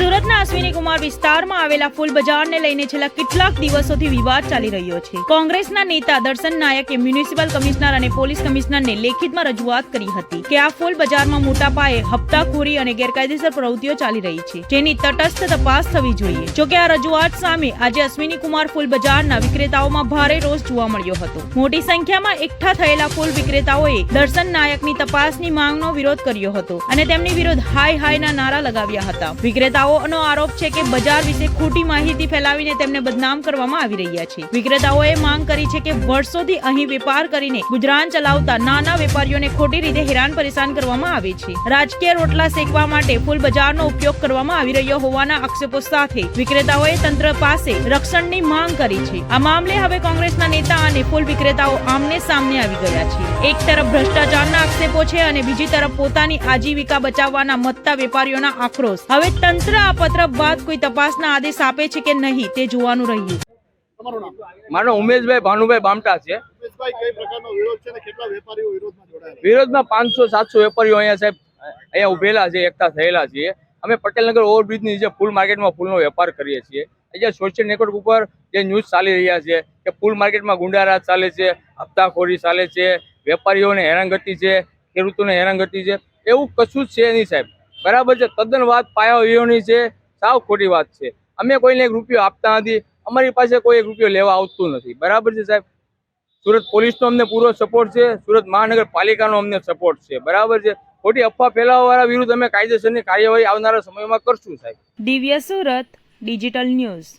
સુરતના અશ્વિની કુમાર વિસ્તારમાં આવેલા ફૂલ બજારને લઈને છેલ્લા કેટલાક દિવસોથી વિવાદ ચાલી રહ્યો છે। કોંગ્રેસના નેતા દર્શન નાયકે મ્યુનિસિપલ કમિશનર અને પોલીસ કમિશનરને લેખિતમાં રજૂઆત કરી હતી કે આ ફૂલ બજારમાં મોટા પાયે હપ્તાખોરી અને ગેરકાયદેસર પ્રવૃત્તિઓ ચાલી રહી છે, જેની તટસ્થ તપાસ થવી જોઈએ। જોકે આ રજૂઆત સામે આજે અશ્વિની કુમાર ફૂલ બજારના વિક્રેતાઓમાં ભારે રોષ જોવા મળ્યો હતો। મોટી સંખ્યામાં એકઠા થયેલા ફૂલ વિક્રેતાઓએ દર્શન નાયકની તપાસની માંગનો વિરોધ કર્યો હતો અને તેમની વિરુદ્ધ હાય હાયના નારા લગાવ્યા હતા। વિક્રેતાઓનો આરોપ છે કે બજાર વિશે ખોટી માહિતી ફેલાવીને તેમને બદનામ કરવામાં આવી રહ્યા છે। વિક્રેતાઓએ માંગ કરી છે કે વર્ષોથી અહીં વેપાર કરીને ગુજરાન ચલાવતા નાના વેપારીઓને ખોટી રીતે હેરાન પરેશાન કરવામાં આવે છે। રાજકીય રોટલા શેકવા માટે ફૂલ બજારનો ઉપયોગ કરવામાં આવી રહ્યો હોવાના આક્ષેપો સાથે વિક્રેતાઓએ તંત્ર પાસે રક્ષણની માંગ કરી છે। આ મામલે હવે કોંગ્રેસના નેતા અને ફૂલ વિક્રેતાઓ આમને સામને આવી ગયા છે। એક તરફ ભ્રષ્ટાચારના આક્ષેપો છે અને બીજી તરફ પોતાની આજીવિકા બચાવવાના મત્તા વેપારીઓના આક્રોશ। હવે તંત્ર આ પત્ર બાદ કોઈ તપાસના આદેશ આપે છે કે નહીં તે જોવાનું રહ્યું। મારો ઉમેશભાઈ ભાનુભાઈ બામટા છે। વિરોધમાં 500-700 વેપારીઓ અહીંયા સાહેબ અહીંયા ઉભેલા છે, એકઠા થયેલા છીએ। અમે પટેલનગર ઓવરબ્રિજ ની નીચે ફૂલ માર્કેટમાં ફૂલનો વેપાર કરીએ છીએ। અહીંયા સોશિયલ નેટવર્ક ઉપર જે ન્યૂઝ ચાલી રહ્યા છે કે ફૂલ માર્કેટમાં ગુંડારાજ ચાલે છે, હપ્તાખોરી ચાલે છે, વેપારીઓને હેરાનગતિ છે, ખેડૂતોને હેરાનગતિ છે, એવું કશું જ છે નહીં સાહેબ। બરાબર છે, તદ્દન વાત પાયા વિહોણી છે, સાવ ખોટી વાત છે। અમે કોઈને 1 રૂપિયો આપતા નથી, અમારી પાસે કોઈ 1 રૂપિયો લેવા આવતું નથી। બરાબર છે સાહેબ, સુરત પોલીસનો અમને પૂરો સપોર્ટ છે, સુરત મહાનગરપાલિકાનો અમને સપોર્ટ છે। બરાબર છે, ખોટી અફવા ફેલાવવાવાળા વિરુદ્ધ અમે કાયદેસરની કાર્યવાહી આવનારા સમયમાં કરશું સાહેબ। દિવ્ય સુરત ડિજિટલ ન્યૂઝ।